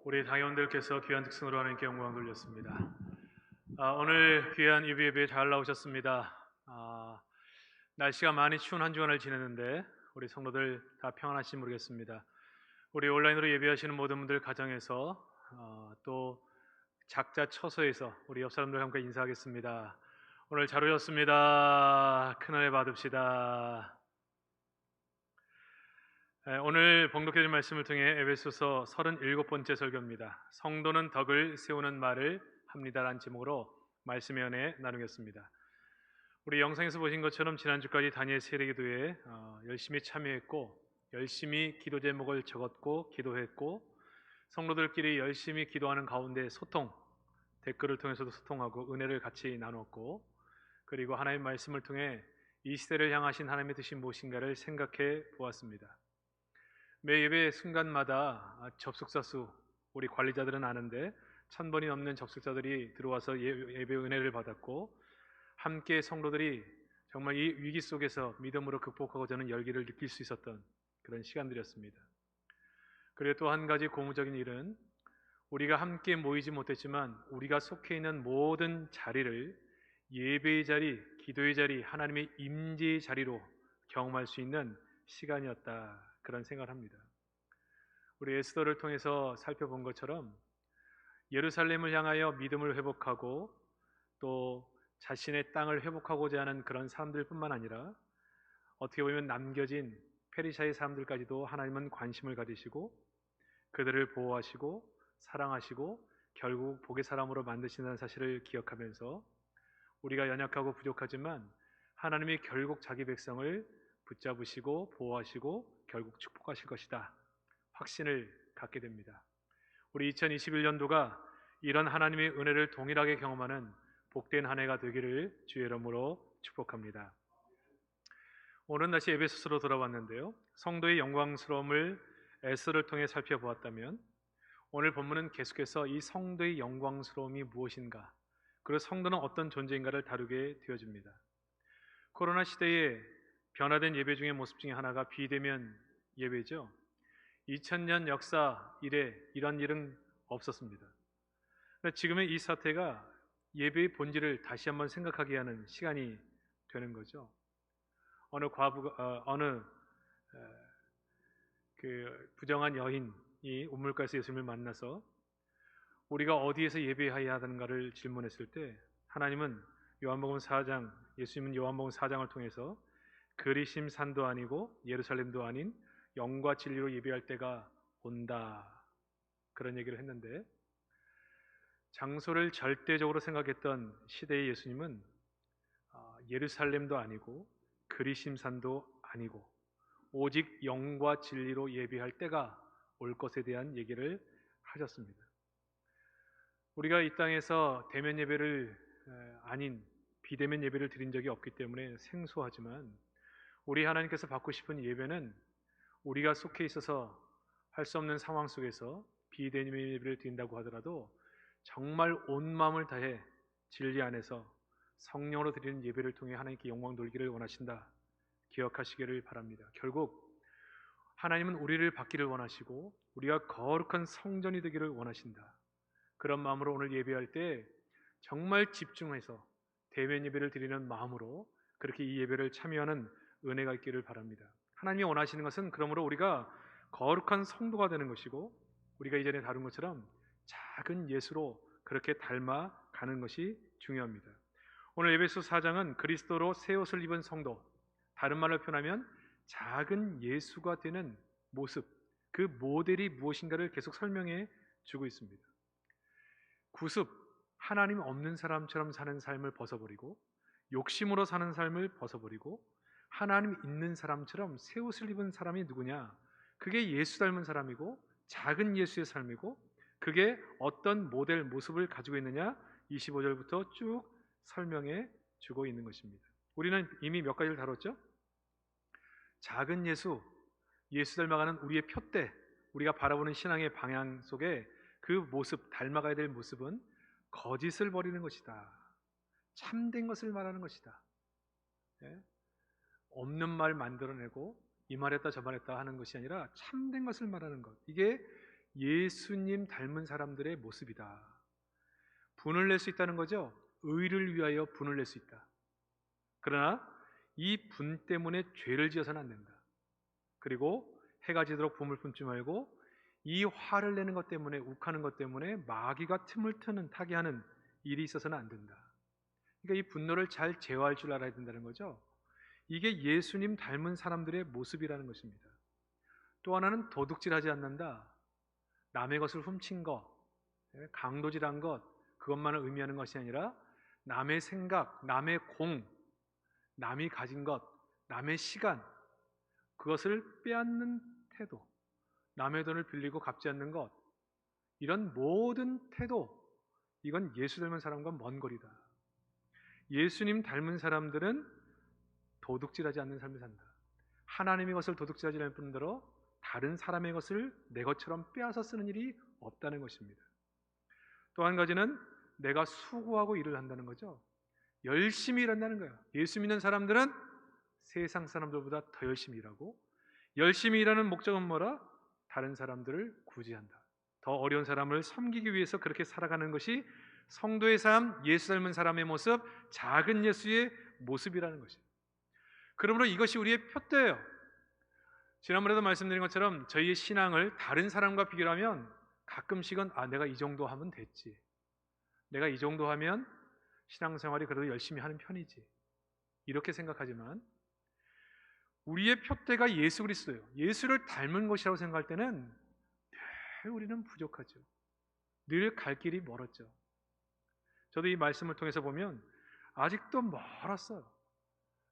우리 당회원들께서 귀한 특승으로 하나님께 영광 돌렸습니다. 오늘 귀한 예배 잘 나오셨습니다. 날씨가 많이 추운 한 주간을 지내는데 우리 성도들 다 평안하신지 모르겠습니다. 우리 온라인으로 예배하시는 모든 분들 가정에서 또 작자 처소에서 우리 옆 사람들과 함께 인사하겠습니다. 오늘 잘 오셨습니다. 큰 은혜 받읍시다. 오늘 봉독해드린 말씀을 통해 에베소서 37번째 설교입니다. 성도는 덕을 세우는 말을 합니다라는 제목으로 말씀의 은혜 나누겠습니다. 우리 영상에서 보신 것처럼 지난주까지 다니엘 세례기도에 열심히 참여했고 열심히 기도 제목을 적었고 기도했고 성도들끼리 열심히 기도하는 가운데 소통, 댓글을 통해서도 소통하고 은혜를 같이 나눴고 그리고 하나님의 말씀을 통해 이 시대를 향하신 하나님의 뜻이 무엇인가를 생각해 보았습니다. 매 예배 순간마다 접속자 수 우리 관리자들은 아는데 1000번이 넘는 접속자들이 들어와서 예배 은혜를 받았고 함께 성도들이 정말 이 위기 속에서 믿음으로 극복하고 저는 열기를 느낄 수 있었던 그런 시간들이었습니다. 그리고 또 한 가지 고무적인 일은 우리가 함께 모이지 못했지만 우리가 속해 있는 모든 자리를 예배의 자리, 기도의 자리, 하나님의 임재의 자리로 경험할 수 있는 시간이었다, 그런 생각을 합니다. 우리 에스더를 통해서 살펴본 것처럼 예루살렘을 향하여 믿음을 회복하고 또 자신의 땅을 회복하고자 하는 그런 사람들뿐만 아니라 어떻게 보면 남겨진 페르시아의 사람들까지도 하나님은 관심을 가지시고 그들을 보호하시고 사랑하시고 결국 복의 사람으로 만드신다는 사실을 기억하면서 우리가 연약하고 부족하지만 하나님이 결국 자기 백성을 붙잡으시고 보호하시고 결국 축복하실 것이다, 확신을 갖게 됩니다. 우리 2021년도가 이런 하나님의 은혜를 동일하게 경험하는 복된 한 해가 되기를 주의 이름으로 축복합니다. 오늘 다시 에베소서로 돌아왔는데요, 성도의 영광스러움을 에스더를 통해 살펴보았다면 오늘 본문은 계속해서 이 성도의 영광스러움이 무엇인가, 그리고 성도는 어떤 존재인가를 다루게 되어집니다. 코로나 시대에 변화된 예배 중의 모습 중에 하나가 비대면 예배죠. 2000년 역사 이래 이런 일은 없었습니다. 지금의 이 사태가 예배의 본질을 다시 한번 생각하게 하는 시간이 되는 거죠. 어느 부정한 여인이 우물가에서 예수님을 만나서 우리가 어디에서 예배해야 하는가를 질문했을 때 하나님은 요한복음 4장, 예수님은 요한복음 4장을 통해서 그리심 산도 아니고 예루살렘도 아닌 영과 진리로 예배할 때가 온다, 그런 얘기를 했는데 장소를 절대적으로 생각했던 시대의 예수님은 예루살렘도 아니고 그리심산도 아니고 오직 영과 진리로 예배할 때가 올 것에 대한 얘기를 하셨습니다. 우리가 이 땅에서 대면 예배를 아닌 비대면 예배를 드린 적이 없기 때문에 생소하지만 우리 하나님께서 받고 싶은 예배는 우리가 속해 있어서 할 수 없는 상황 속에서 비대면 예배를 드린다고 하더라도 정말 온 마음을 다해 진리 안에서 성령으로 드리는 예배를 통해 하나님께 영광 돌기를 원하신다, 기억하시기를 바랍니다. 결국 하나님은 우리를 받기를 원하시고 우리가 거룩한 성전이 되기를 원하신다. 그런 마음으로 오늘 예배할 때 정말 집중해서 대면 예배를 드리는 마음으로 그렇게 이 예배를 참여하는 은혜가 있기를 바랍니다. 하나님이 원하시는 것은 그러므로 우리가 거룩한 성도가 되는 것이고 우리가 이전에 다룬 것처럼 작은 예수로 그렇게 닮아가는 것이 중요합니다. 오늘 에베소 4장은 그리스도로 새 옷을 입은 성도, 다른 말로 표현하면 작은 예수가 되는 모습, 그 모델이 무엇인가를 계속 설명해 주고 있습니다. 구습, 하나님 없는 사람처럼 사는 삶을 벗어버리고 욕심으로 사는 삶을 벗어버리고 하나님 있는 사람처럼 새 옷을 입은 사람이 누구냐? 그게 예수 닮은 사람이고 작은 예수의 삶이고 그게 어떤 모델 모습을 가지고 있느냐? 25절부터 쭉 설명해 주고 있는 것입니다. 우리는 이미 몇 가지를 다뤘죠? 작은 예수, 예수 닮아가는 우리의 표대, 우리가 바라보는 신앙의 방향 속에 그 모습, 닮아가야 될 모습은 거짓을 버리는 것이다, 참된 것을 말하는 것이다, 없는 말 만들어내고 이 말했다 저 말했다 하는 것이 아니라 참된 것을 말하는 것, 이게 예수님 닮은 사람들의 모습이다. 분을 낼 수 있다는 거죠. 의를 위하여 분을 낼 수 있다. 그러나 이 분 때문에 죄를 지어서는 안 된다. 그리고 해가 지도록 봄을 품지 말고 이 화를 내는 것 때문에, 욱하는 것 때문에 마귀가 틈을 타게 하는 일이 있어서는 안 된다. 그러니까 이 분노를 잘 제어할 줄 알아야 된다는 거죠. 이게 예수님 닮은 사람들의 모습이라는 것입니다. 또 하나는 도둑질하지 않는다. 남의 것을 훔친 것, 강도질한 것, 그것만을 의미하는 것이 아니라 남의 생각, 남의 공, 남이 가진 것, 남의 시간, 그것을 빼앗는 태도, 남의 돈을 빌리고 갚지 않는 것, 이런 모든 태도, 이건 예수 닮은 사람과 먼 거리다. 예수님 닮은 사람들은 도둑질하지 않는 삶을 산다. 하나님의 것을 도둑질하지 않을 뿐더러 다른 사람의 것을 내 것처럼 빼앗아 쓰는 일이 없다는 것입니다. 또 한 가지는 내가 수고하고 일을 한다는 거죠. 열심히 일한다는 거예요. 예수 믿는 사람들은 세상 사람들보다 더 열심히 일하고, 열심히 일하는 목적은 뭐라? 다른 사람들을 구제한다. 더 어려운 사람을 섬기기 위해서 그렇게 살아가는 것이 성도의 삶, 예수 닮은 사람의 모습, 작은 예수의 모습이라는 것이에요. 그러므로 이것이 우리의 표대예요. 지난번에도 말씀드린 것처럼 저희의 신앙을 다른 사람과 비교하면 가끔씩은 내가 이 정도 하면 됐지, 내가 이 정도 하면 신앙생활이 그래도 열심히 하는 편이지, 이렇게 생각하지만 우리의 표대가 예수 그리스도예요. 예수를 닮은 것이라고 생각할 때는 늘 우리는 부족하죠. 늘 갈 길이 멀었죠. 저도 이 말씀을 통해서 보면 아직도 멀었어요.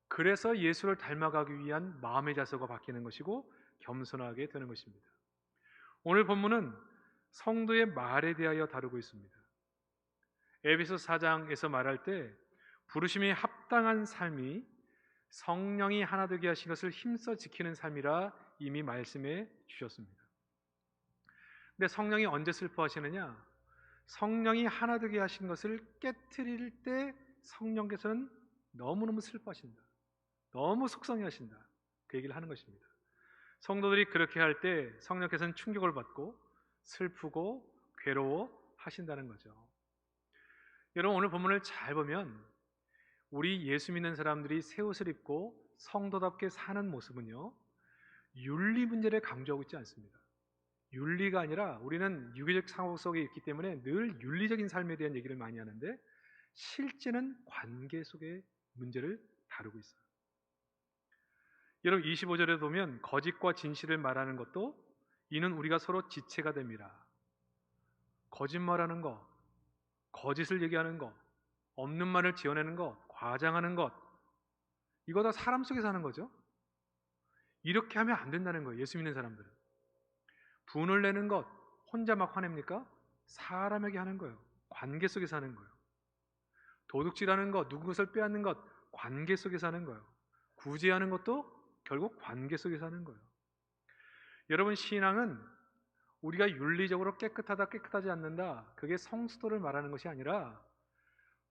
그래서 예수를 닮아가기 위한 마음의 자세가 바뀌는 것이고 겸손하게 되는 것입니다. 오늘 본문은 성도의 말에 대하여 다루고 있습니다. 에베소 4장에서 말할 때 부르심에 합당한 삶이 성령이 하나 되게 하신 것을 힘써 지키는 삶이라 이미 말씀해 주셨습니다. 근데 성령이 언제 슬퍼하시느냐? 성령이 하나 되게 하신 것을 깨트릴 때 성령께서는 너무너무 슬퍼하신다, 너무 속상해하신다, 그 얘기를 하는 것입니다. 성도들이 그렇게 할 때 성령께서는 충격을 받고 슬프고 괴로워하신다는 거죠. 여러분, 오늘 본문을 잘 보면 우리 예수 믿는 사람들이 새 옷을 입고 성도답게 사는 모습은요, 윤리 문제를 강조하고 있지 않습니다. 윤리가 아니라, 우리는 유교적 상호 속에 있기 때문에 늘 윤리적인 삶에 대한 얘기를 많이 하는데 실제는 관계 속의 문제를 다루고 있어요. 여러분, 25절에 보면 거짓과 진실을 말하는 것도 이는 우리가 서로 지체가 됩니다. 거짓말하는 것, 거짓을 얘기하는 것, 없는 말을 지어내는 것, 과장하는 것, 이거 다 사람 속에서 하는 거죠. 이렇게 하면 안 된다는 거예요. 예수 믿는 사람들은. 분을 내는 것, 혼자 막 화냅니까? 사람에게 하는 거예요. 관계 속에서 하는 거예요. 도둑질하는 것, 누구 것을 빼앗는 것, 관계 속에서 하는 거예요. 구제하는 것도 결국 관계 속에서 하는 거예요. 여러분, 신앙은 우리가 윤리적으로 깨끗하다, 깨끗하지 않는다, 그게 성수도를 말하는 것이 아니라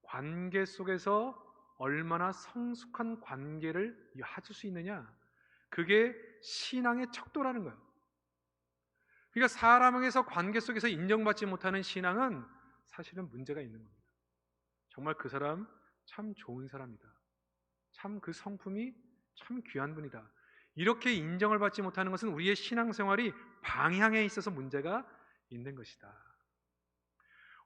관계 속에서 얼마나 성숙한 관계를 가질 수 있느냐, 그게 신앙의 척도라는 거예요. 그러니까 사람에게서, 관계 속에서 인정받지 못하는 신앙은 사실은 문제가 있는 겁니다. 정말 그 사람 참 좋은 사람이다, 참 그 성품이 참 귀한 분이다, 이렇게 인정을 받지 못하는 것은 우리의 신앙생활이 방향에 있어서 문제가 있는 것이다.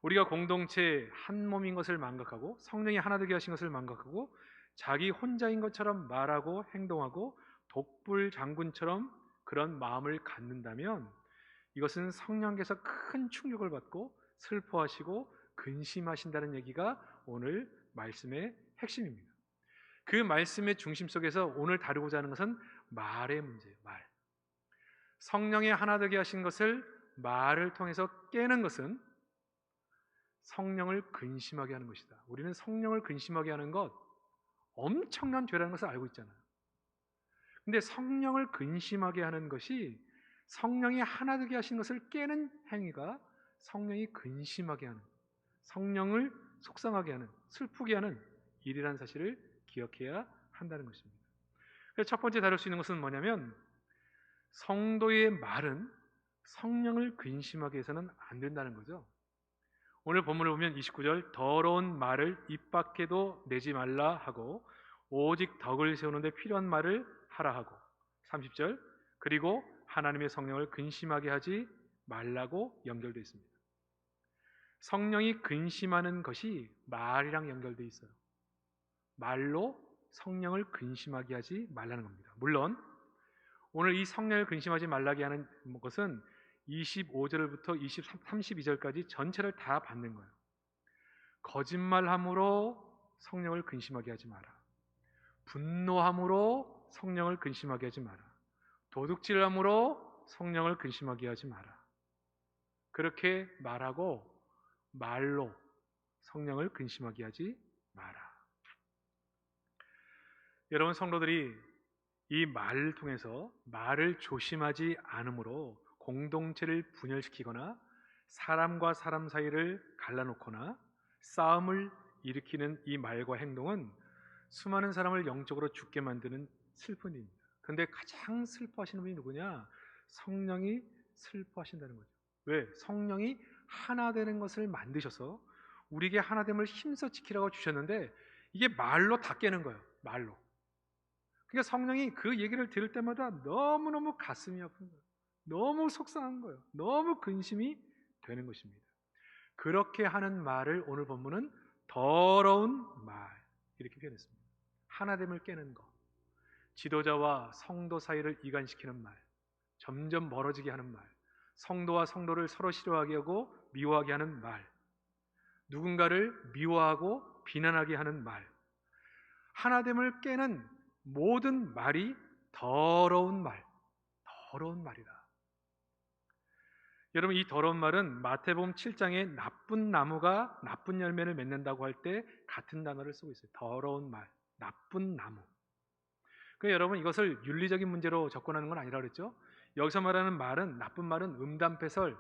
우리가 공동체 한 몸인 것을 망각하고 성령이 하나 되게 하신 것을 망각하고 자기 혼자인 것처럼 말하고 행동하고 독불 장군처럼 그런 마음을 갖는다면 이것은 성령께서 큰 충격을 받고 슬퍼하시고 근심하신다는 얘기가 오늘 말씀의 핵심입니다. 그 말씀의 중심 속에서 오늘 다루고자 하는 것은 말의 문제예요. 말. 성령의 하나 되게 하신 것을 말을 통해서 깨는 것은 성령을 근심하게 하는 것이다. 우리는 성령을 근심하게 하는 것 엄청난 죄라는 것을 알고 있잖아요. 근데 성령을 근심하게 하는 것이, 성령이 하나 되게 하신 것을 깨는 행위가 성령이 근심하게 하는, 성령을 속상하게 하는, 슬프게 하는 일이라는 사실을 기억해야 한다는 것입니다. 그래서 첫 번째 다룰 수 있는 것은 뭐냐면 성도의 말은 성령을 근심하게 해서는 안 된다는 거죠. 오늘 본문을 보면 29절 더러운 말을 입 밖에도 내지 말라 하고 오직 덕을 세우는 데 필요한 말을 하라 하고 30절 그리고 하나님의 성령을 근심하게 하지 말라고 연결되어 있습니다. 성령이 근심하는 것이 말이랑 연결되어 있어요. 말로 성령을 근심하게 하지 말라는 겁니다. 물론 오늘 이 성령을 근심하지 말라게 하는 것은 25절부터 32절까지 전체를 다 받는 거예요. 거짓말함으로 성령을 근심하게 하지 마라. 분노함으로 성령을 근심하게 하지 마라. 도둑질함으로 성령을 근심하게 하지 마라. 그렇게 말하고 말로 성령을 근심하게 하지 마라. 여러분 성도들이 이 말을 통해서 말을 조심하지 않으므로 공동체를 분열시키거나 사람과 사람 사이를 갈라놓거나 싸움을 일으키는 이 말과 행동은 수많은 사람을 영적으로 죽게 만드는 슬픈 일입니다. 그런데 가장 슬퍼하시는 분이 누구냐? 성령이 슬퍼하신다는 거죠. 왜? 성령이 하나 되는 것을 만드셔서 우리에게 하나됨을 힘써 지키라고 주셨는데 이게 말로 다 깨는 거예요. 말로. 그러니까 성령이 그 얘기를 들을 때마다 너무너무 가슴이 아픈 거예요. 너무 속상한 거예요. 너무 근심이 되는 것입니다. 그렇게 하는 말을 오늘 본문은 더러운 말 이렇게 표현했습니다. 하나됨을 깨는 것, 지도자와 성도 사이를 이간시키는 말, 점점 멀어지게 하는 말, 성도와 성도를 서로 싫어하게 하고 미워하게 하는 말, 누군가를 미워하고 비난하게 하는 말, 하나됨을 깨는 모든 말이 더러운 말, 더러운 말이다. 여러분 이 더러운 말은 마태복음 7장에 나쁜 나무가 나쁜 열매를 맺는다고 할 때 같은 단어를 쓰고 있어요. 더러운 말, 나쁜 나무. 그러니까 여러분 이것을 윤리적인 문제로 접근하는 건 아니라 그랬죠. 여기서 말하는 말은 나쁜 말은 음담패설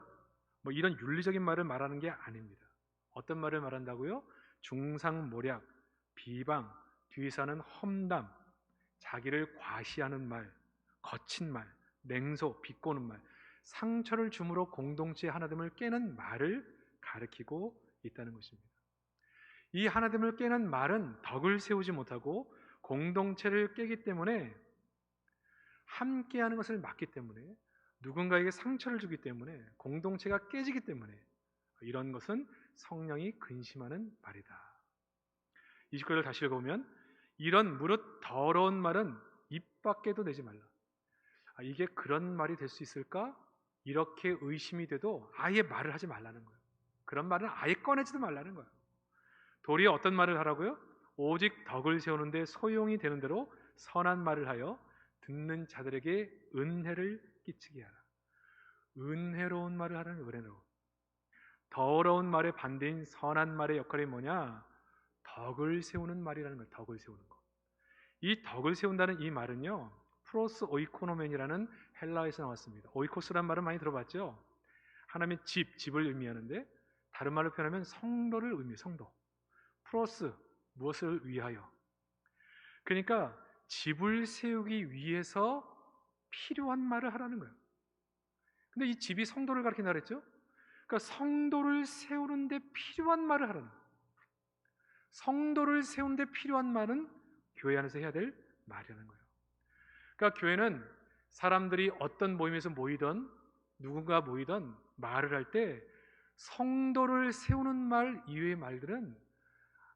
뭐 이런 윤리적인 말을 말하는 게 아닙니다. 어떤 말을 말한다고요? 중상모략, 비방, 뒤에서는 험담, 자기를 과시하는 말, 거친 말, 냉소, 비꼬는 말, 상처를 주므로 공동체의 하나됨을 깨는 말을 가리키고 있다는 것입니다. 이 하나됨을 깨는 말은 덕을 세우지 못하고 공동체를 깨기 때문에 함께하는 것을 막기 때문에 누군가에게 상처를 주기 때문에 공동체가 깨지기 때문에 이런 것은 성령이 근심하는 말이다. 29절을 다시 읽어보면 이런 무릇 더러운 말은 입 밖에도 내지 말라. 이게 그런 말이 될 수 있을까? 이렇게 의심이 돼도 아예 말을 하지 말라는 거예요. 그런 말은 아예 꺼내지도 말라는 거예요. 도리어 어떤 말을 하라고요? 오직 덕을 세우는데 소용이 되는 대로 선한 말을 하여 듣는 자들에게 은혜를 끼치게 하라. 은혜로운 말을 하라는 은혜로운. 더러운 말의 반대인 선한 말의 역할이 뭐냐? 덕을 세우는 말이라는 거예요. 덕을 세우는 것. 이 덕을 세운다는 이 말은요, 프로스 오이코노멘이라는 헬라어에서 나왔습니다. 오이코스란 말은 많이 들어봤죠? 하나님의 집을 의미하는데 다른 말로 표현하면 성도를 의미해요. 성도. 프로스, 무엇을 위하여? 그러니까 집을 세우기 위해서 필요한 말을 하라는 거예요. 근데 이 집이 성도를 가리킨다 그랬죠? 그러니까 성도를 세우는데 필요한 말을 하라는 거예요. 성도를 세우는데 필요한 말은 교회 안에서 해야 될 말이라는 거예요. 그러니까 교회는 사람들이 어떤 모임에서 모이던 누군가 모이던 말을 할 때 성도를 세우는 말 이외의 말들은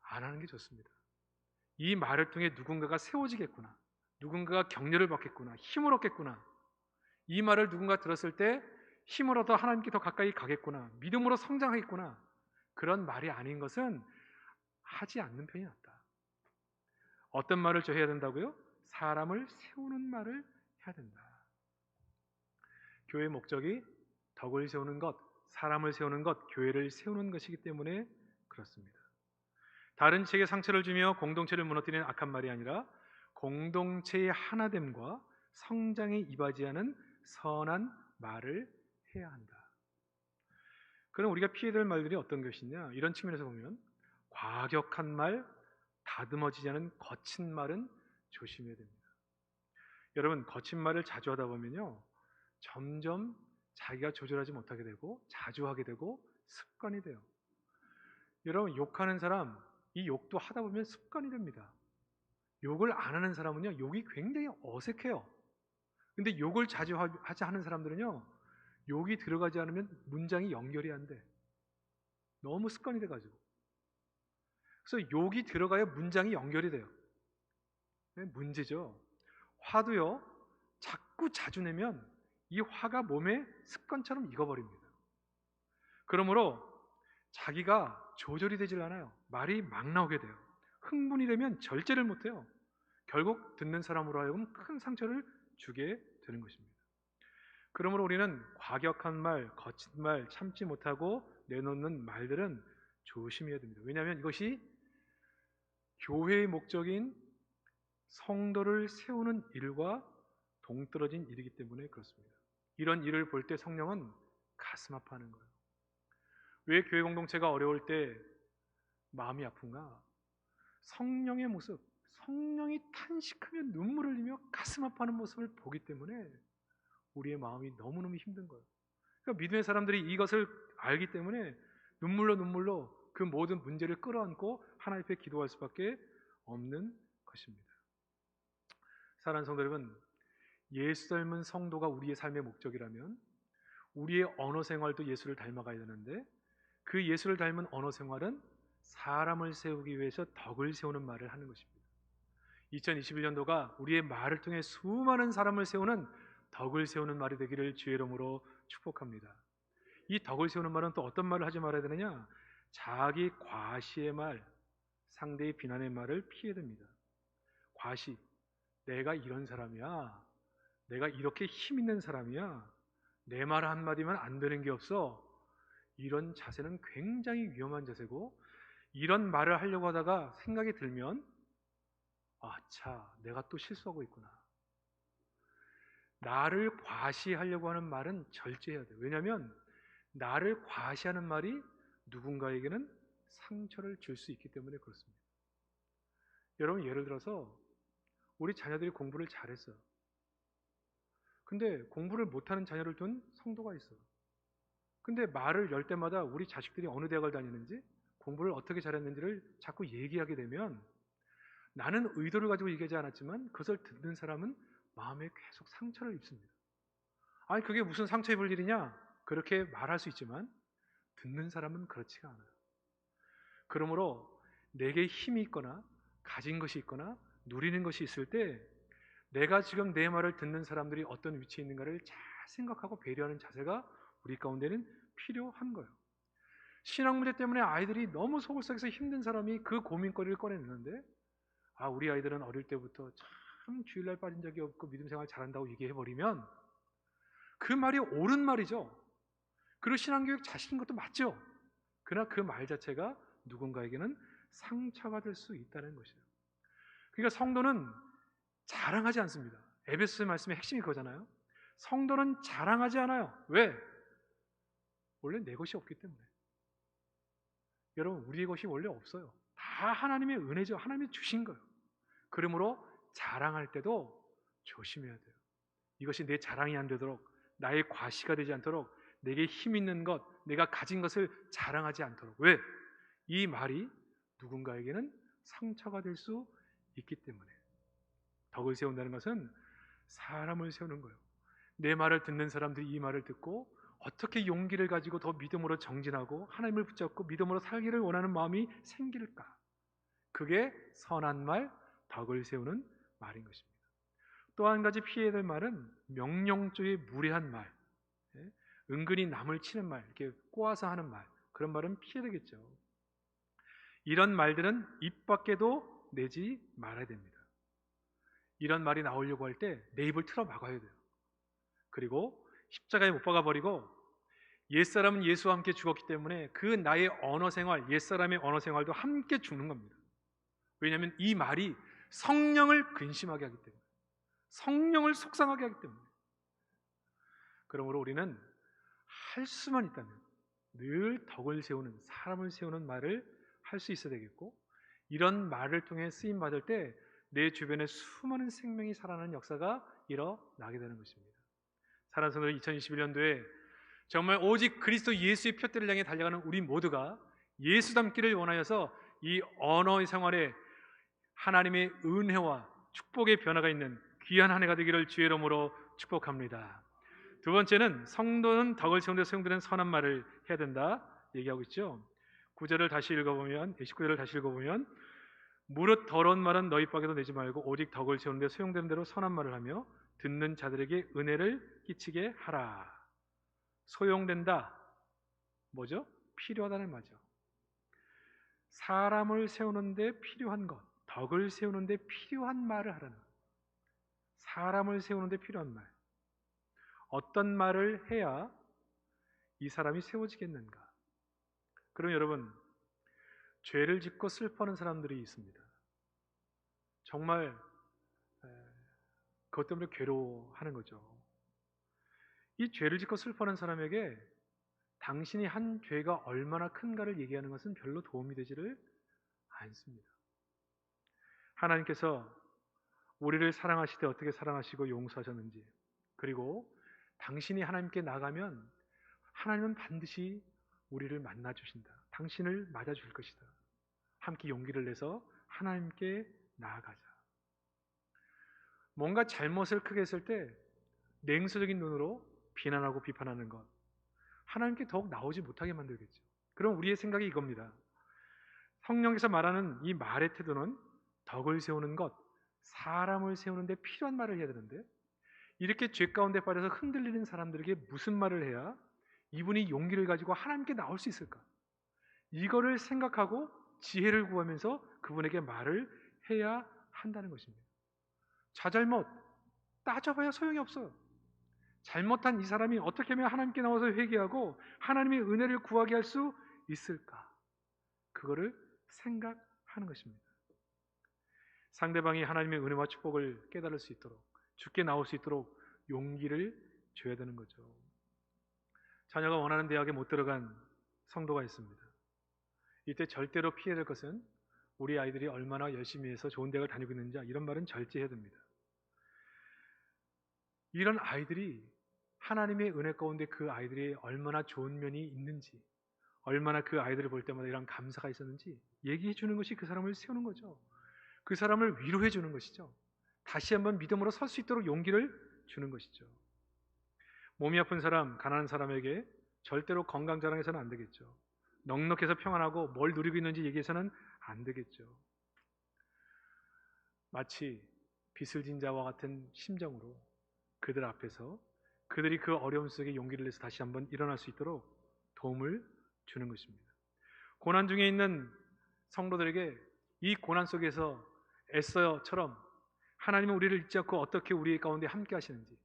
안 하는 게 좋습니다. 이 말을 통해 누군가가 세워지겠구나, 누군가가 격려를 받겠구나, 힘을 얻겠구나, 이 말을 누군가 들었을 때 힘을 얻어 하나님께 더 가까이 가겠구나, 믿음으로 성장하겠구나, 그런 말이 아닌 것은 하지 않는 편이 낫다. 어떤 말을 저 해야 된다고요? 사람을 세우는 말을 해야 된다. 교회의 목적이 덕을 세우는 것, 사람을 세우는 것, 교회를 세우는 것이기 때문에 그렇습니다. 다른 책에 상처를 주며 공동체를 무너뜨리는 악한 말이 아니라 공동체의 하나됨과 성장에 이바지하는 선한 말을 해야 한다. 그럼 우리가 피해야 될 말들이 어떤 것이냐? 이런 측면에서 보면 과격한 말, 다듬어지지 않은 거친 말은 조심해야 됩니다. 여러분 거친 말을 자주 하다 보면요 점점 자기가 조절하지 못하게 되고 자주 하게 되고 습관이 돼요. 여러분, 욕하는 사람, 이 욕도 하다 보면 습관이 됩니다. 욕을 안 하는 사람은요, 욕이 굉장히 어색해요. 근데 욕을 자주 하는 사람들은요, 욕이 들어가지 않으면 문장이 연결이 안 돼. 너무 습관이 돼가지고. 그래서 욕이 들어가야 문장이 연결이 돼요. 네, 문제죠. 화도요, 자꾸 자주 내면 이 화가 몸에 습관처럼 익어버립니다. 그러므로 자기가 조절이 되질 않아요. 말이 막 나오게 돼요. 흥분이 되면 절제를 못해요. 결국 듣는 사람으로 하여금 큰 상처를 주게 되는 것입니다. 그러므로 우리는 과격한 말, 거친 말, 참지 못하고 내놓는 말들은 조심해야 됩니다. 왜냐하면 이것이 교회의 목적인 성도를 세우는 일과 동떨어진 일이기 때문에 그렇습니다. 이런 일을 볼 때 성령은 가슴 아파하는 거예요. 왜 교회 공동체가 어려울 때 마음이 아픈가? 성령의 모습, 성령이 탄식하며 눈물을 흘리며 가슴 아파하는 모습을 보기 때문에 우리의 마음이 너무너무 힘든 거예요. 그러니까 믿음의 사람들이 이것을 알기 때문에 눈물로 그 모든 문제를 끌어안고 하나님 앞에 기도할 수밖에 없는 것입니다. 사랑하는 성도 여러분, 예수 닮은 성도가 우리의 삶의 목적이라면 우리의 언어 생활도 예수를 닮아가야 되는데, 그 예수를 닮은 언어 생활은 사람을 세우기 위해서 덕을 세우는 말을 하는 것입니다. 2021년도가 우리의 말을 통해 수많은 사람을 세우는 덕을 세우는 말이 되기를 주의 이름으로 축복합니다. 이 덕을 세우는 말은 또 어떤 말을 하지 말아야 되느냐? 자기 과시의 말, 상대의 비난의 말을 피해야 됩니다. 과시, 내가 이런 사람이야, 내가 이렇게 힘 있는 사람이야, 내 말 한마디만 안 되는 게 없어, 이런 자세는 굉장히 위험한 자세고, 이런 말을 하려고 하다가 생각이 들면 아차, 내가 또 실수하고 있구나. 나를 과시하려고 하는 말은 절제해야 돼요. 왜냐하면 나를 과시하는 말이 누군가에게는 상처를 줄 수 있기 때문에 그렇습니다. 여러분, 예를 들어서 우리 자녀들이 공부를 잘했어요. 근데 공부를 못하는 자녀를 둔 성도가 있어요. 근데 말을 열 때마다 우리 자식들이 어느 대학을 다니는지, 공부를 어떻게 잘했는지를 자꾸 얘기하게 되면 나는 의도를 가지고 얘기하지 않았지만 그것을 듣는 사람은 마음에 계속 상처를 입습니다. 아니, 그게 무슨 상처 입을 일이냐? 그렇게 말할 수 있지만 듣는 사람은 그렇지가 않아요. 그러므로 내게 힘이 있거나 가진 것이 있거나 누리는 것이 있을 때 내가 지금 내 말을 듣는 사람들이 어떤 위치에 있는가를 잘 생각하고 배려하는 자세가 우리 가운데는 필요한 거예요. 신앙 문제 때문에 아이들이 너무 속을 썩여서 힘든 사람이 그 고민거리를 꺼내내는데, 우리 아이들은 어릴 때부터 참 주일날 빠진 적이 없고 믿음 생활 잘한다고 얘기해버리면 그 말이 옳은 말이죠. 그리고 신앙교육 자식인 것도 맞죠. 그러나 그 말 자체가 누군가에게는 상처가 될 수 있다는 것이에요. 그러니까 성도는 자랑하지 않습니다. 에베소서의 말씀의 핵심이 그거잖아요. 성도는 자랑하지 않아요. 왜? 원래 내 것이 없기 때문에. 여러분, 우리의 것이 원래 없어요. 다 하나님의 은혜죠. 하나님이 주신 거예요. 그러므로 자랑할 때도 조심해야 돼요. 이것이 내 자랑이 안 되도록, 나의 과시가 되지 않도록, 내게 힘 있는 것, 내가 가진 것을 자랑하지 않도록. 왜? 이 말이 누군가에게는 상처가 될 수 있기 때문에. 덕을 세운다는 것은 사람을 세우는 거예요. 내 말을 듣는 사람들이 이 말을 듣고 어떻게 용기를 가지고 더 믿음으로 정진하고 하나님을 붙잡고 믿음으로 살기를 원하는 마음이 생길까? 그게 선한 말, 덕을 세우는 말인 것입니다. 또 한 가지 피해야 될 말은 명령조의 무례한 말, 은근히 남을 치는 말, 이렇게 꼬아서 하는 말, 그런 말은 피해야 되겠죠. 이런 말들은 입 밖에도 내지 말아야 됩니다. 이런 말이 나오려고 할 때 내 입을 틀어 막아야 돼요. 그리고 십자가에 못 박아버리고, 옛사람은 예수와 함께 죽었기 때문에 그 나의 언어 생활, 옛사람의 언어 생활도 함께 죽는 겁니다. 왜냐하면 이 말이 성령을 근심하게 하기 때문에, 성령을 속상하게 하기 때문에. 그러므로 우리는 할 수만 있다면 늘 덕을 세우는, 사람을 세우는 말을 할 수 있어야 되겠고, 이런 말을 통해 쓰임 받을 때 내 주변에 수많은 생명이 살아나는 역사가 일어나게 되는 것입니다. 사랑하는 성도들, 2021년도에 정말 오직 그리스도 예수의 푯대를 향해 달려가는 우리 모두가 예수 닮기를 원하여서 이 언어의 생활에 하나님의 은혜와 축복의 변화가 있는 귀한 한 해가 되기를 주의 이름으로 축복합니다. 두 번째는 성도는 덕을 세우는 데 사용되는 선한 말을 해야 된다 얘기하고 있죠. 9절을 다시 읽어보면 19절을 다시 읽어보면 무릇 더러운 말은 너희 입에도 내지 말고 오직 덕을 세우는 데 소용되는 대로 선한 말을 하며 듣는 자들에게 은혜를 끼치게 하라. 소용된다. 뭐죠? 필요하다는 말이죠. 사람을 세우는데 필요한 것, 덕을 세우는데 필요한 말을 하라는 것. 사람을 세우는데 필요한 말. 어떤 말을 해야 이 사람이 세워지겠는가? 그럼 여러분, 죄를 짓고 슬퍼하는 사람들이 있습니다. 정말 그것 때문에 괴로워하는 거죠. 이 죄를 짓고 슬퍼하는 사람에게 당신이 한 죄가 얼마나 큰가를 얘기하는 것은 별로 도움이 되지를 않습니다. 하나님께서 우리를 사랑하실 때 어떻게 사랑하시고 용서하셨는지, 그리고 당신이 하나님께 나가면 하나님은 반드시 우리를 만나 주신다. 당신을 맞아 줄 것이다. 함께 용기를 내서 하나님께 나아가자. 뭔가 잘못을 크게 했을 때 냉소적인 눈으로 비난하고 비판하는 것, 하나님께 더욱 나오지 못하게 만들겠죠. 그럼 우리의 생각이 이겁니다. 성령께서 말하는 이 말의 태도는 덕을 세우는 것, 사람을 세우는데 필요한 말을 해야 되는데, 이렇게 죄 가운데 빠져서 흔들리는 사람들에게 무슨 말을 해야 이분이 용기를 가지고 하나님께 나올 수 있을까? 이거를 생각하고 지혜를 구하면서 그분에게 말을 해야 한다는 것입니다. 자잘못 따져봐야 소용이 없어요. 잘못한 이 사람이 어떻게 하면 하나님께 나와서 회개하고 하나님의 은혜를 구하게 할 수 있을까? 그거를 생각하는 것입니다. 상대방이 하나님의 은혜와 축복을 깨달을 수 있도록, 죽게 나올 수 있도록 용기를 줘야 되는 거죠. 자녀가 원하는 대학에 못 들어간 성도가 있습니다. 이때 절대로 피해야 될 것은 우리 아이들이 얼마나 열심히 해서 좋은 대학을 다니고 있는지, 이런 말은 절제해야 됩니다. 이런 아이들이 하나님의 은혜 가운데 그 아이들이 얼마나 좋은 면이 있는지, 얼마나 그 아이들을 볼 때마다 이런 감사가 있었는지 얘기해 주는 것이 그 사람을 세우는 거죠. 그 사람을 위로해 주는 것이죠. 다시 한번 믿음으로 설 수 있도록 용기를 주는 것이죠. 몸이 아픈 사람, 가난한 사람에게 절대로 건강 자랑해서는 안 되겠죠. 넉넉해서 평안하고 뭘 누리고 있는지 얘기해서는 안 되겠죠. 마치 빚을 진 자와 같은 심정으로 그들 앞에서 그들이 그 어려움 속에 용기를 내서 다시 한번 일어날 수 있도록 도움을 주는 것입니다. 고난 중에 있는 성도들에게 이 고난 속에서 에스더처럼 하나님은 우리를 잊지 않고 어떻게 우리 가운데 함께 하시는지,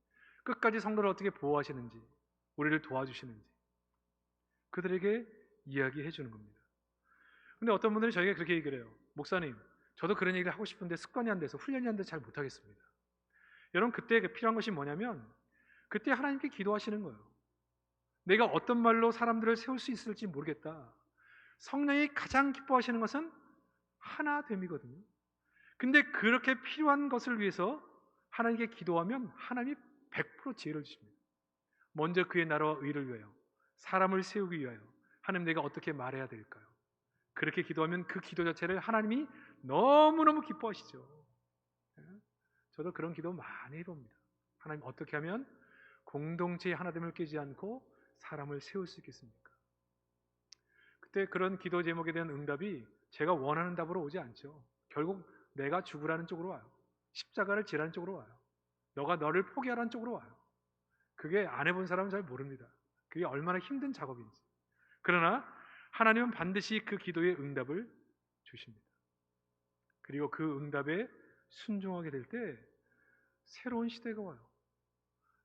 끝까지 성도를 어떻게 보호하시는지, 우리를 도와주시는지 그들에게 이야기해 주는 겁니다. 근데 어떤 분들이 저에게 그렇게 얘기를 해요. 목사님, 저도 그런 얘기를 하고 싶은데 습관이 안 돼서, 훈련이 안 돼서 잘 못하겠습니다. 여러분, 그때 필요한 것이 뭐냐면 그때 하나님께 기도하시는 거예요. 내가 어떤 말로 사람들을 세울 수 있을지 모르겠다. 성령이 가장 기뻐하시는 것은 하나됨이거든요. 근데 그렇게 필요한 것을 위해서 하나님께 기도하면 하나님이 100% 지혜를 주십니다. 먼저 그의 나라와 의를 위하여, 사람을 세우기 위하여 하나님, 내가 어떻게 말해야 될까요? 그렇게 기도하면 그 기도 자체를 하나님이 너무너무 기뻐하시죠. 저도 그런 기도 많이 해봅니다. 하나님, 어떻게 하면 공동체의 하나됨을 깨지 않고 사람을 세울 수 있겠습니까? 그때 그런 기도 제목에 대한 응답이 제가 원하는 답으로 오지 않죠. 결국 내가 죽으라는 쪽으로 와요. 십자가를 지라는 쪽으로 와요. 너가 너를 포기하라는 쪽으로 와요. 그게 안 해본 사람은 잘 모릅니다. 그게 얼마나 힘든 작업인지. 그러나 하나님은 반드시 그 기도의 응답을 주십니다. 그리고 그 응답에 순종하게 될 때 새로운 시대가 와요.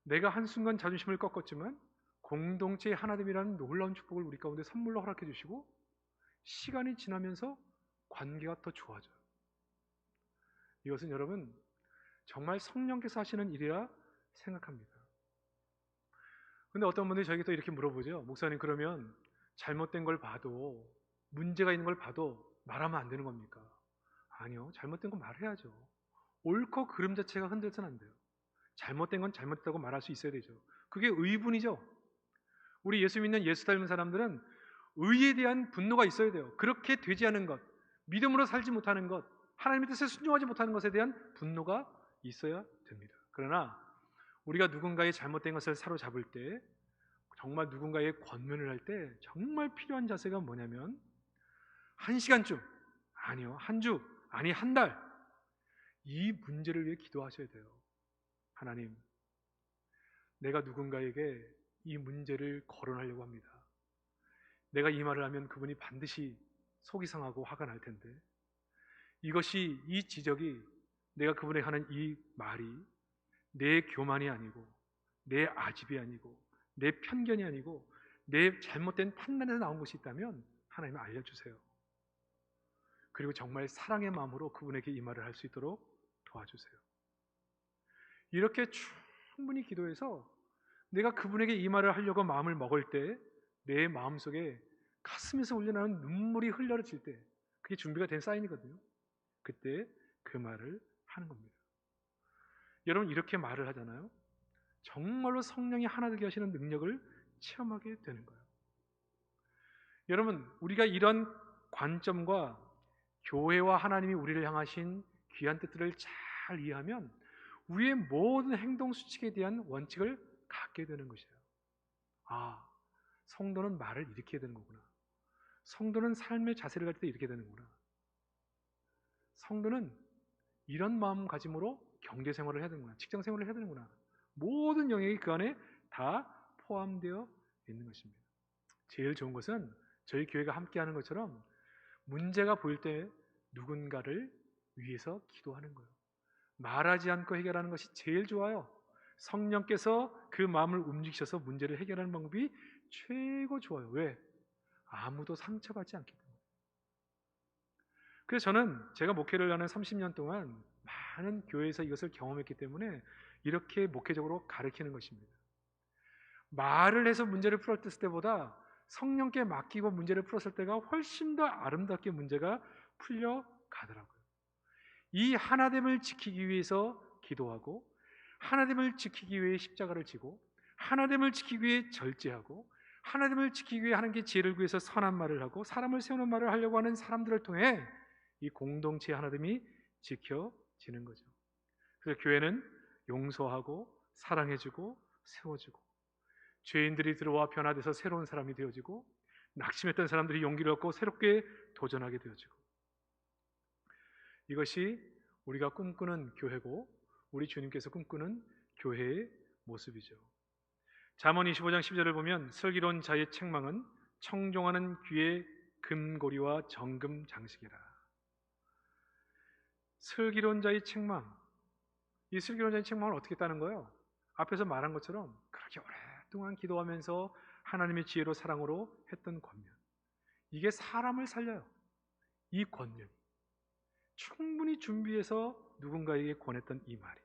내가 한순간 자존심을 꺾었지만 공동체의 하나됨이라는 놀라운 축복을 우리 가운데 선물로 허락해 주시고, 시간이 지나면서 관계가 더 좋아져요. 이것은 여러분 정말 성령께서 하시는 일이라 생각합니다. 근데 어떤 분들이 저에게 또 이렇게 물어보죠. 목사님, 그러면 잘못된 걸 봐도, 문제가 있는 걸 봐도 말하면 안 되는 겁니까? 아니요, 잘못된 건 말해야죠. 옳고 그름 자체가 흔들서는 안 돼요. 잘못된 건 잘못됐다고 말할 수 있어야 되죠. 그게 의분이죠. 우리 예수 믿는 예수 닮은 사람들은 의에 대한 분노가 있어야 돼요. 그렇게 되지 않은 것, 믿음으로 살지 못하는 것, 하나님의 뜻에 순종하지 못하는 것에 대한 분노가 있어야 됩니다. 그러나 우리가 누군가의 잘못된 것을 사로잡을 때, 정말 누군가의 권면을 할 때 정말 필요한 자세가 뭐냐면, 한 시간쯤, 아니요, 한 주, 아니 한 달, 이 문제를 위해 기도하셔야 돼요. 하나님, 내가 누군가에게 이 문제를 거론하려고 합니다. 내가 이 말을 하면 그분이 반드시 속이 상하고 화가 날 텐데, 이것이, 이 지적이, 내가 그분에게 하는 이 말이 내 교만이 아니고, 내 아집이 아니고, 내 편견이 아니고, 내 잘못된 판단에서 나온 것이 있다면 하나님 알려주세요. 그리고 정말 사랑의 마음으로 그분에게 이 말을 할 수 있도록 도와주세요. 이렇게 충분히 기도해서 내가 그분에게 이 말을 하려고 마음을 먹을 때, 내 마음속에 가슴에서 흘러나오는 눈물이 흘러질 때, 그게 준비가 된 사인이거든요. 그때 그 말을 하는 겁니다. 여러분, 이렇게 말을 하잖아요. 정말로 성령이 하나 되게 하시는 능력을 체험하게 되는 거예요. 여러분, 우리가 이런 관점과 교회와 하나님이 우리를 향하신 귀한 뜻들을 잘 이해하면 우리의 모든 행동 수칙에 대한 원칙을 갖게 되는 것이에요. 아, 성도는 말을 이렇게 해야 되는 거구나. 성도는 삶의 자세를 갈 때 이렇게 되는구나. 성도는 이런 마음가짐으로 경제생활을 해야 되는구나. 직장생활을 해야 되는구나. 모든 영역이 그 안에 다 포함되어 있는 것입니다. 제일 좋은 것은 저희 교회가 함께하는 것처럼 문제가 보일 때 누군가를 위해서 기도하는 거예요. 말하지 않고 해결하는 것이 제일 좋아요. 성령께서 그 마음을 움직이셔서 문제를 해결하는 방법이 최고 좋아요. 왜? 아무도 상처받지 않기 때문에. 그래서 저는 제가 목회를 하는 30년 동안 많은 교회에서 이것을 경험했기 때문에 이렇게 목회적으로 가르치는 것입니다. 말을 해서 문제를 풀었을 때보다 성령께 맡기고 문제를 풀었을 때가 훨씬 더 아름답게 문제가 풀려가더라고요. 이 하나됨을 지키기 위해서 기도하고, 하나됨을 지키기 위해 십자가를 지고, 하나됨을 지키기 위해 절제하고, 하나됨을 지키기 위해 하나님께 지혜를 구해서 선한 말을 하고 사람을 세우는 말을 하려고 하는 사람들을 통해 이 공동체의 하나됨이 지켜지는 거죠. 그래서 교회는 용서하고 사랑해주고 세워주고, 죄인들이 들어와 변화돼서 새로운 사람이 되어지고, 낙심했던 사람들이 용기를 얻고 새롭게 도전하게 되어지고, 이것이 우리가 꿈꾸는 교회고 우리 주님께서 꿈꾸는 교회의 모습이죠. 잠언 25장 12절을 보면 슬기로운 자의 책망은 청종하는 귀의 금고리와 정금 장식이라. 슬기로운 자의 책망, 이 슬기로운 자의 책망을 어떻게 따는 거예요? 앞에서 말한 것처럼 그렇게 오랫동안 기도하면서 하나님의 지혜로 사랑으로 했던 권면, 이게 사람을 살려요. 이 권면이 충분히 준비해서 누군가에게 권했던 이 말이.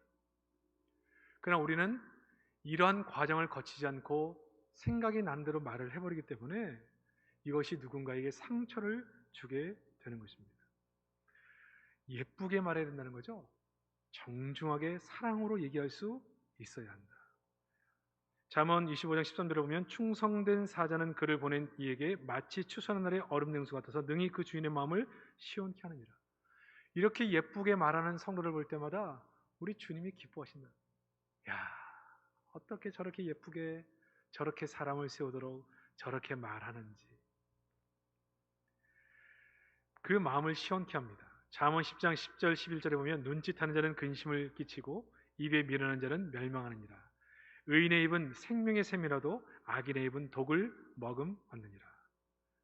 그러나 우리는 이러한 과정을 거치지 않고 생각이 난 대로 말을 해버리기 때문에 이것이 누군가에게 상처를 주게 되는 것입니다. 예쁘게 말해야 된다는 거죠. 정중하게 사랑으로 얘기할 수 있어야 한다. 잠언 25장 13절에 보면 충성된 사자는 그를 보낸 이에게 마치 추수하는 날의 얼음 냉수 같아서 능히 그 주인의 마음을 시원케 하느니라. 이렇게 예쁘게 말하는 성도를 볼 때마다 우리 주님이 기뻐하신다. 야, 어떻게 저렇게 예쁘게 저렇게 사람을 세우도록 저렇게 말하는지, 그 마음을 시원케 합니다. 잠언 10장 10절 11절에 보면 눈짓하는 자는 근심을 끼치고 입에 미르는 자는 멸망하느니라. 의인의 입은 생명의 샘이라도 악인의 입은 독을 머금 얻느니라.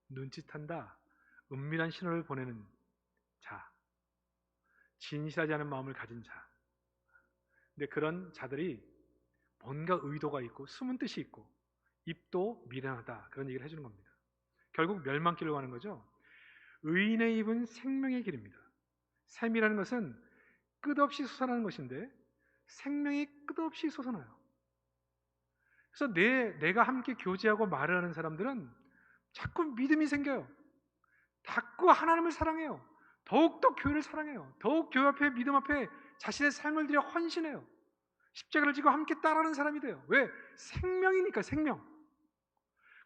눈짓한다, 은밀한 신호를 보내는 자, 진실하지 않은 마음을 가진 자. 근데 그런 자들이 뭔가 의도가 있고 숨은 뜻이 있고 입도 미련하다, 그런 얘기를 해주는 겁니다. 결국 멸망길로 가는 거죠. 의인의 입은 생명의 길입니다. 샘이라는 것은 끝없이 솟아나는 것인데 생명이 끝없이 솟아나요. 그래서 내가 함께 교제하고 말을 하는 사람들은 자꾸 믿음이 생겨요. 자꾸 하나님을 사랑해요. 더욱더 교회를 사랑해요. 더욱 교회 앞에, 믿음 앞에 자신의 삶을 들여 헌신해요. 십자가를 지고 함께 따라하는 사람이 돼요. 왜? 생명이니까, 생명.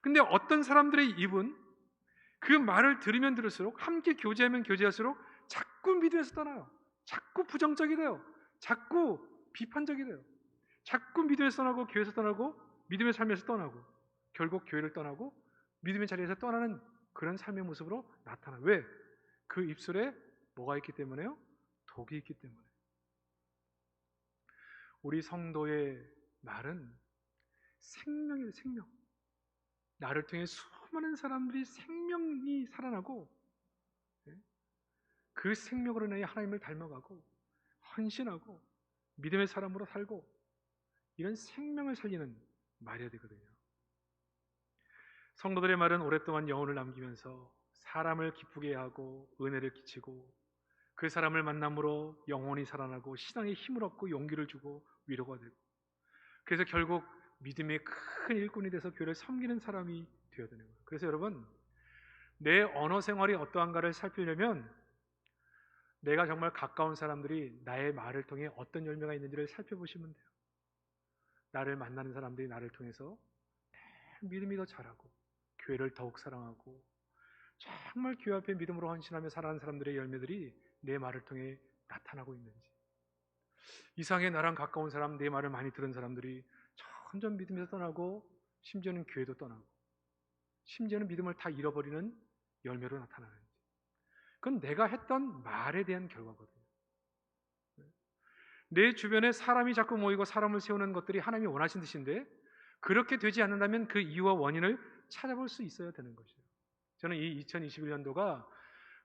근데 어떤 사람들의 입은 그 말을 들으면 들을수록, 함께 교제하면 교제할수록 자꾸 믿음에서 떠나요. 자꾸 부정적이 돼요. 자꾸 비판적이 돼요. 자꾸 믿음에서 떠나고 교회에서 떠나고 믿음의 삶에서 떠나고 결국 교회를 떠나고 믿음의 자리에서 떠나는 그런 삶의 모습으로 나타나요. 왜? 그 입술에 뭐가 있기 때문에요? 독이 있기 때문에. 우리 성도의 말은 생명이에요. 생명. 나를 통해 수많은 사람들이 생명이 살아나고 그 생명으로 인해 하나님을 닮아가고 헌신하고 믿음의 사람으로 살고 이런 생명을 살리는 말이어야 되거든요. 성도들의 말은 오랫동안 영혼을 남기면서 사람을 기쁘게 하고 은혜를 끼치고 그 사람을 만남으로 영혼이 살아나고 신앙의 힘을 얻고 용기를 주고 위로가 되고, 그래서 결국 믿음의 큰 일꾼이 돼서 교회를 섬기는 사람이 되어야 되는 거예요. 그래서 여러분, 내 언어 생활이 어떠한가를 살피려면 내가 정말 가까운 사람들이 나의 말을 통해 어떤 열매가 있는지를 살펴보시면 돼요. 나를 만나는 사람들이 나를 통해서 믿음이 더 자라고 교회를 더욱 사랑하고 정말 교회 앞에 믿음으로 헌신하며 살아가는 사람들의 열매들이 내 말을 통해 나타나고 있는지, 이상하게 나랑 가까운 사람, 내 말을 많이 들은 사람들이 점점 믿음에서 떠나고 심지어는 교회도 떠나고 심지어는 믿음을 다 잃어버리는 열매로 나타나는지, 그건 내가 했던 말에 대한 결과거든요. 내 주변에 사람이 자꾸 모이고 사람을 세우는 것들이 하나님이 원하신 뜻인데 그렇게 되지 않는다면 그 이유와 원인을 찾아볼 수 있어야 되는 것이에요. 저는 이 2021년도가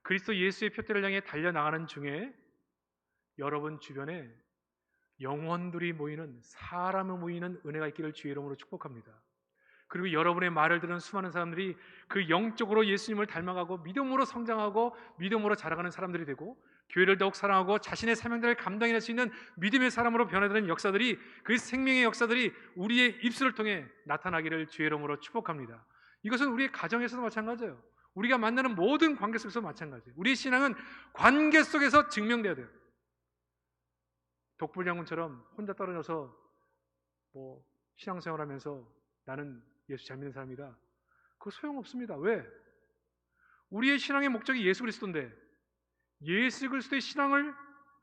그리스도 예수의 표대를 향해 달려나가는 중에 여러분 주변에 영혼들이 모이는, 사람이 모이는 은혜가 있기를 주의 이름으로 축복합니다. 그리고 여러분의 말을 듣는 수많은 사람들이 그 영적으로 예수님을 닮아가고 믿음으로 성장하고 믿음으로 자라가는 사람들이 되고 교회를 더욱 사랑하고 자신의 사명들을 감당해낼 수 있는 믿음의 사람으로 변화되는 역사들이, 그 생명의 역사들이 우리의 입술을 통해 나타나기를 주의 이름으로 축복합니다. 이것은 우리의 가정에서도 마찬가지예요. 우리가 만나는 모든 관계 속에서 마찬가지예요. 우리의 신앙은 관계 속에서 증명돼야 돼요. 독불장군처럼 혼자 떨어져서 신앙생활하면서 나는 예수 잘 믿는 사람이다, 그거 소용없습니다. 왜? 우리의 신앙의 목적이 예수 그리스도인데 예수 그리스도의 신앙을,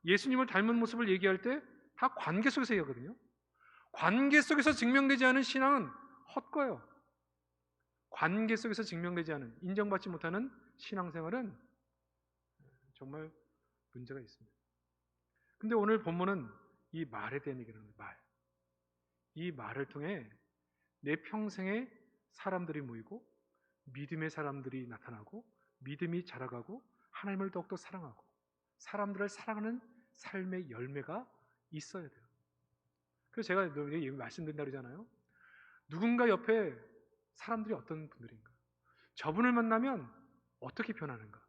예수님을 닮은 모습을 얘기할 때 다 관계 속에서 얘기하거든요. 관계 속에서 증명되지 않은 신앙은 헛거예요. 관계 속에서 증명되지 않은, 인정받지 못하는 신앙생활은 정말 문제가 있습니다. 근데 오늘 본문은 이 말에 대한 얘기를 합니다. 말. 이 말을 통해 내 평생에 사람들이 모이고 믿음의 사람들이 나타나고 믿음이 자라가고 하나님을 더욱더 사랑하고 사람들을 사랑하는 삶의 열매가 있어야 돼요. 그래서 제가 늘 말씀드린다 그러잖아요. 누군가 옆에 사람들이 어떤 분들인가, 저분을 만나면 어떻게 변하는가,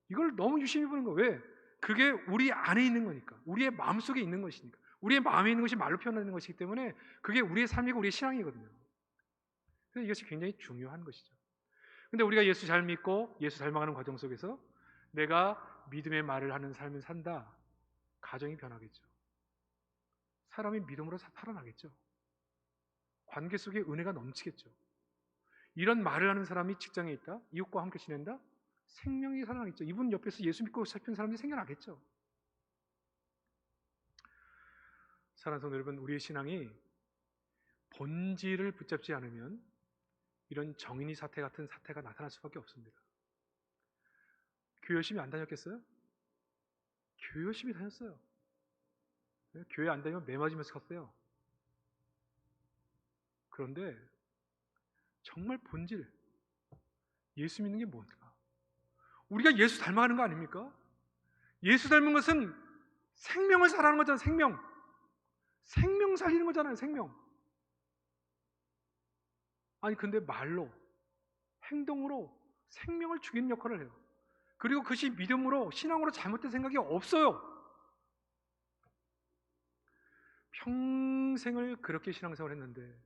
이걸 너무 유심히 보는 거예요. 왜? 그게 우리 안에 있는 거니까, 우리의 마음속에 있는 것이니까, 우리의 마음에 있는 것이 말로 표현하는 것이기 때문에 그게 우리의 삶이고 우리의 신앙이거든요. 그래서 이것이 굉장히 중요한 것이죠. 근데 우리가 예수 잘 믿고 예수 닮아가는 과정 속에서 내가 믿음의 말을 하는 삶을 산다, 가정이 변하겠죠. 사람이 믿음으로 살아나겠죠. 관계 속에 은혜가 넘치겠죠. 이런 말을 하는 사람이 직장에 있다, 이웃과 함께 지낸다, 생명이 살아나겠죠. 이분 옆에서 예수 믿고 살피는 사람들이 생겨나겠죠. 사랑하는 성도 여러분, 우리의 신앙이 본질을 붙잡지 않으면 이런 정인이 사태 같은 사태가 나타날 수밖에 없습니다. 교회 열심히 안 다녔겠어요? 교회 열심히 다녔어요. 교회 안 다니면 매 맞으면서 갔어요. 그런데 정말 본질, 예수 믿는 게 뭔가? 우리가 예수 닮아가는 거 아닙니까? 예수 닮은 것은 생명을 살아가는 거잖아요. 생명 살리는 거잖아요. 생명. 아니 근데 말로, 행동으로 생명을 죽이는 역할을 해요. 그리고 그것이 믿음으로, 신앙으로 잘못된 생각이 없어요. 평생을 그렇게 신앙생활을 했는데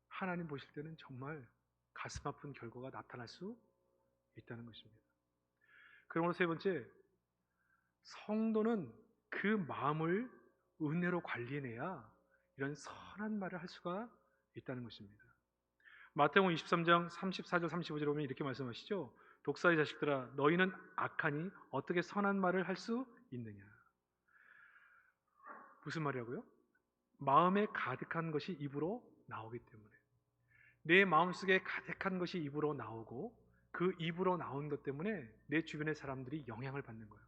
하나님 보실 때는 정말 가슴 아픈 결과가 나타날 수 있다는 것입니다. 그러므로 세 번째, 성도는 그 마음을 은혜로 관리해내야 이런 선한 말을 할 수가 있다는 것입니다. 마태복음 23장 34절 35절에 보면 이렇게 말씀하시죠. 독사의 자식들아 너희는 악하니 어떻게 선한 말을 할 수 있느냐. 무슨 말이라고요? 마음에 가득한 것이 입으로 나오기 때문에 내 마음속에 가득한 것이 입으로 나오고 그 입으로 나온 것 때문에 내 주변의 사람들이 영향을 받는 거예요.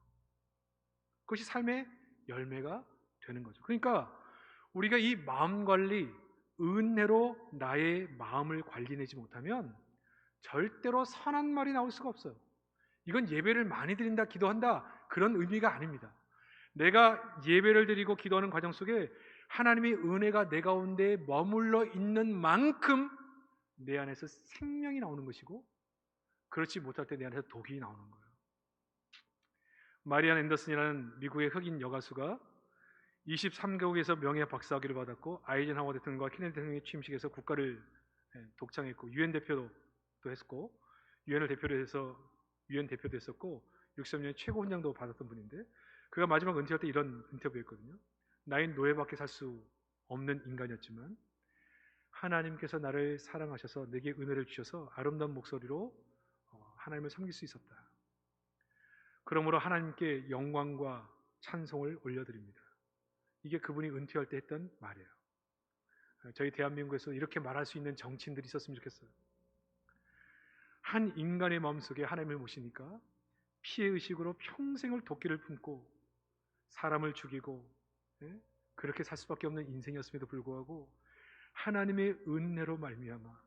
그것이 삶의 열매가 되는 거죠. 그러니까 우리가 이 마음 관리, 은혜로 나의 마음을 관리내지 못하면 절대로 선한 말이 나올 수가 없어요. 이건 예배를 많이 드린다, 기도한다 그런 의미가 아닙니다. 내가 예배를 드리고 기도하는 과정 속에 하나님의 은혜가 내 가운데 머물러 있는 만큼 내 안에서 생명이 나오는 것이고 그렇지 못할 때 내 안에서 독이 나오는 거예요. 마리안 앤더슨이라는 미국의 흑인 여가수가 23개국에서 명예 박사학위를 받았고 아이젠하워 대통령과 케네디 대통령의 취임식에서 국가를 독창했고 유엔 대표도 했고 유엔을 대표로 해서 유엔 대표도 했었고 60년에 최고 훈장도 받았던 분인데 그가 마지막 은퇴할 때 이런 인터뷰했거든요. 나인 노예밖에 살 수 없는 인간이었지만 하나님께서 나를 사랑하셔서 내게 은혜를 주셔서 아름다운 목소리로 하나님을 섬길 수 있었다. 그러므로 하나님께 영광과 찬송을 올려드립니다. 이게 그분이 은퇴할 때 했던 말이에요. 저희 대한민국에서 이렇게 말할 수 있는 정치인들이 있었으면 좋겠어요. 한 인간의 마음속에 하나님을 모시니까 피해의식으로 평생을 도끼를 품고 사람을 죽이고 그렇게 살 수밖에 없는 인생이었음에도 불구하고 하나님의 은혜로 말미암아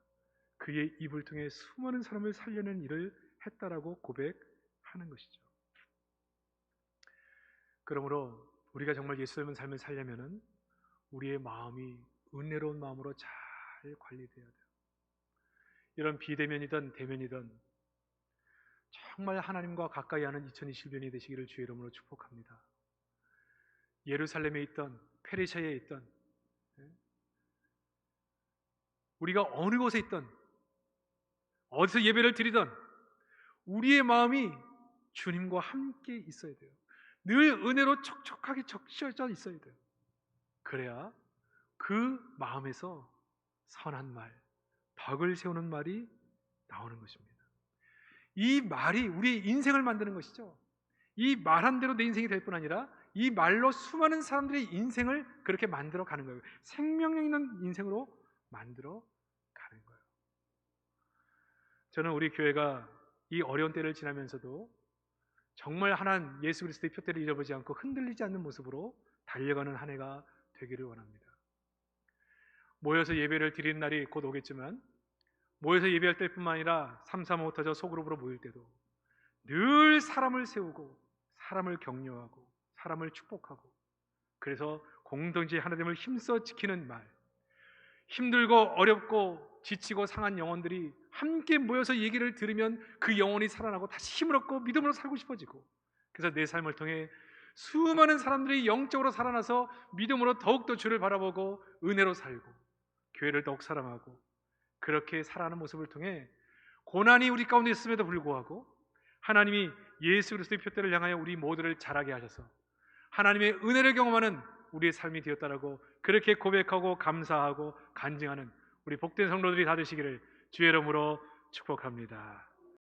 그의 입을 통해 수많은 사람을 살려낸 일을 했다라고 고백하는 것이죠. 그러므로 우리가 정말 예수 닮은 삶을 살려면은 우리의 마음이 은혜로운 마음으로 잘 관리되어야 돼요. 이런 비대면이든 대면이든 정말 하나님과 가까이 하는 2021년이 되시기를 주의 이름으로 축복합니다. 예루살렘에 있던 페르시아에 있던 우리가 어느 곳에 있던 어디서 예배를 드리던 우리의 마음이 주님과 함께 있어야 돼요. 늘 은혜로 촉촉하게 적셔져 있어야 돼요. 그래야 그 마음에서 선한 말, 덕을 세우는 말이 나오는 것입니다. 이 말이 우리의 인생을 만드는 것이죠. 이 말한 대로 내 인생이 될 뿐 아니라 이 말로 수많은 사람들의 인생을 그렇게 만들어 가는 거예요. 생명력 있는 인생으로 만들어 가는 거예요. 저는 우리 교회가 이 어려운 때를 지나면서도 정말 하나님 예수 그리스도의 표대를 잃어보지 않고 흔들리지 않는 모습으로 달려가는 한 해가 되기를 원합니다. 모여서 예배를 드리는 날이 곧 오겠지만 모여서 예배할 때뿐만 아니라 삼삼오오 터져 소그룹으로 모일 때도 늘 사람을 세우고 사람을 격려하고 사람을 축복하고 그래서 공동체 하나됨을 힘써 지키는 말, 힘들고 어렵고 지치고 상한 영혼들이 함께 모여서 얘기를 들으면 그 영혼이 살아나고 다시 힘을 얻고 믿음으로 살고 싶어지고 그래서 내 삶을 통해 수많은 사람들이 영적으로 살아나서 믿음으로 더욱더 주를 바라보고 은혜로 살고 교회를 더욱 사랑하고 그렇게 살아가는 모습을 통해 고난이 우리 가운데 있음에도 불구하고 하나님이 예수 그리스도의 표대를 향하여 우리 모두를 자라게 하셔서 하나님의 은혜를 경험하는 우리의 삶이 되었다라고 그렇게 고백하고 감사하고 간증하는 우리 복된 성도들이 다 되시기를 주의 이름으로 축복합니다.